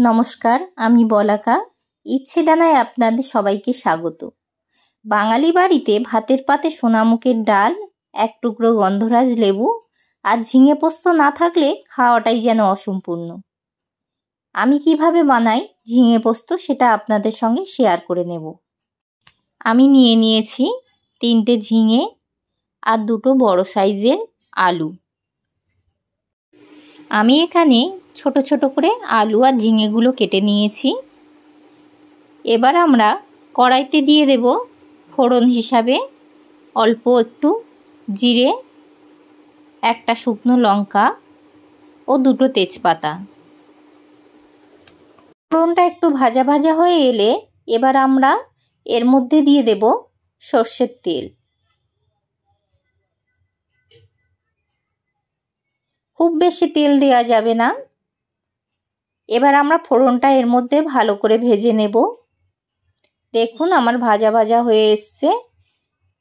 নমস্কার, আমি বলাকা। ইচ্ছে ডানায় আপনাদের সবাইকে স্বাগত। বাঙালি বাড়িতে ভাতের পাতে সোনামুখের ডাল, এক টুকরো গন্ধরাজ লেবু আর ঝিঙে পোস্ত না থাকলে খাওয়াটাই যেন অসম্পূর্ণ। আমি কিভাবে বানাই ঝিঙে পোস্ত সেটা আপনাদের সঙ্গে শেয়ার করে নেব। আমি নিয়ে নিয়েছি 3টে ঝিঙে আর 2টো বড় সাইজের আলু। আমি এখানে ছোট ছোট করে আলু আর ঝিঙেগুলো কেটে নিয়েছি। এবার আমরা কড়াইতে দিয়ে দেব ফোড়ন হিসাবে অল্প একটু জিরে, একটা শুকনো লঙ্কা ও 2টো তেজপাতা। ফোড়নটা একটু ভাজা ভাজা হয়ে এলে এবার আমরা এর মধ্যে দিয়ে দেব সর্ষের তেল। খুব বেশি তেল দেওয়া যাবে না। এবার আমরা ফোড়নটা এর মধ্যে ভালো করে ভেজে নেব। দেখুন আমার ভাজা ভাজা হয়ে এসছে।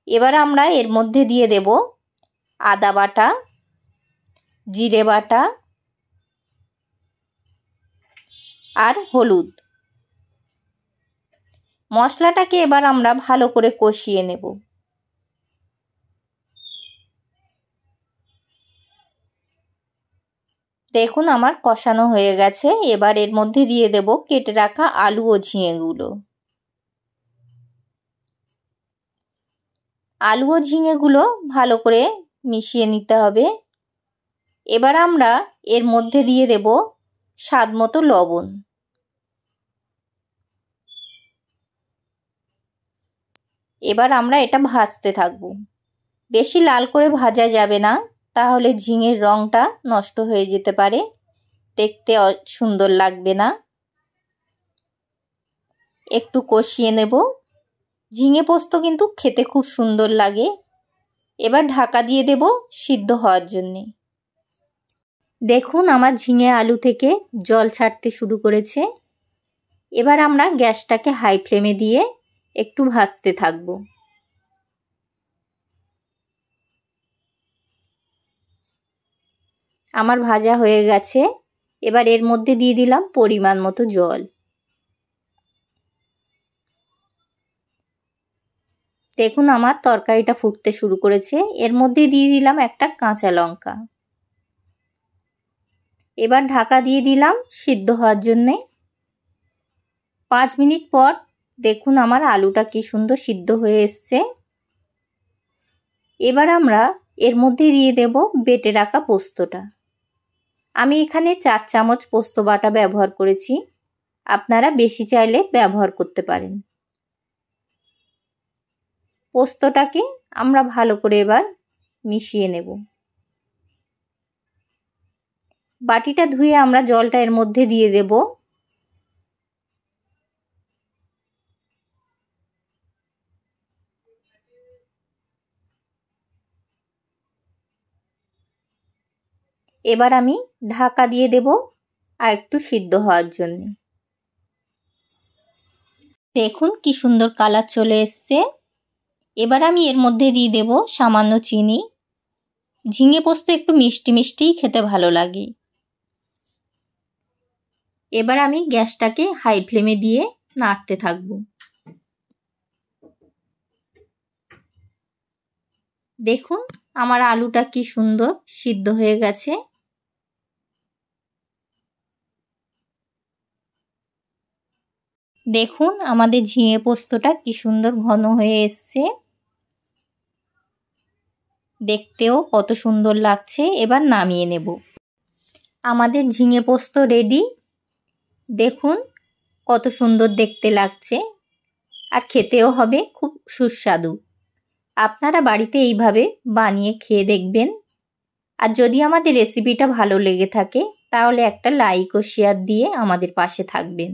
এবার আমরা এর মধ্যে দিয়ে দেব আদা বাটা, জিরে বাটা আর হলুদ। মশলাটাকে এবার আমরা ভালো করে কষিয়ে নেব। দেখুন আমার কষানো হয়ে গেছে। এবার এর মধ্যে দিয়ে দেব কেটে রাখা আলু ও ঝিঙেগুলো। আলু ও ঝিঙেগুলো ভালো করে মিশিয়ে নিতে হবে। এবার আমরা এর মধ্যে দিয়ে দেব স্বাদ মতো লবণ। এবার আমরা এটা ভাজতে থাকব। বেশি লাল করে ভাজা যাবে না, তাহলে ঝিঙের রঙটা নষ্ট হয়ে যেতে পারে, দেখতে সুন্দর লাগবে না। একটু কষিয়ে নেব। ঝিঙে পোস্ত কিন্তু খেতে খুব সুন্দর লাগে। এবার ঢাকা দিয়ে দেব সিদ্ধ হওয়ার জন্যে। দেখুন আমার ঝিঙে আলু থেকে জল ছাড়তে শুরু করেছে। এবার আমরা গ্যাসটাকে হাই ফ্লেমে দিয়ে একটু ভাজতে থাকব। আমার ভাজা হয়ে গেছে। এবার এর মধ্যে দিয়ে দিলাম পরিমাণ মতো জল। দেখুন আমার তরকারিটা ফুটতে শুরু করেছে। এর মধ্যে দিয়ে দিলাম একটা কাঁচা লঙ্কা। এবার ঢাকা দিয়ে দিলাম সিদ্ধ হওয়ার জন্যে। 5 মিনিট পর দেখুন আমার আলুটা কি সুন্দর সিদ্ধ হয়ে এসছে। এবার আমরা এর মধ্যে দিয়ে দেব বেটে রাখা পোস্তটা। আমি এখানে 4 চামচ পোস্ত বাটা ব্যবহার করেছি। আপনারা বেশি চাইলে ব্যবহার করতে পারেন। পোস্তটাকে আমরা ভালো করে এবার মিশিয়ে নেব। বাটিটা ধুয়ে আমরা জলটা এর মধ্যে দিয়ে দেব। এবার আমি ঢাকা দিয়ে দেব আর একটু সিদ্ধ হওয়ার জন্য। দেখুন কি সুন্দর কালার চলে এসছে। এবার আমি এর মধ্যে দিয়ে দেব সামান্য চিনি। ঝিঙে পোস্ত একটু মিষ্টি মিষ্টিই খেতে ভালো লাগে। এবার আমি গ্যাসটাকে হাই ফ্লেমে দিয়ে নাড়তে থাকব। দেখুন আমার আলুটা কি সুন্দর সিদ্ধ হয়ে গেছে। দেখুন আমাদের ঝিঙে পোস্তটা কি সুন্দর ঘন হয়ে এসছে। দেখতেও কত সুন্দর লাগছে। এবার নামিয়ে নেব। আমাদের ঝিঙে পোস্ত রেডি। দেখুন কত সুন্দর দেখতে লাগছে আর খেতেও হবে খুব সুস্বাদু। আপনারা বাড়িতে এইভাবে বানিয়ে খেয়ে দেখবেন। আর যদি আমাদের রেসিপিটা ভালো লেগে থাকে তাহলে একটা লাইক ও শেয়ার দিয়ে আমাদের পাশে থাকবেন।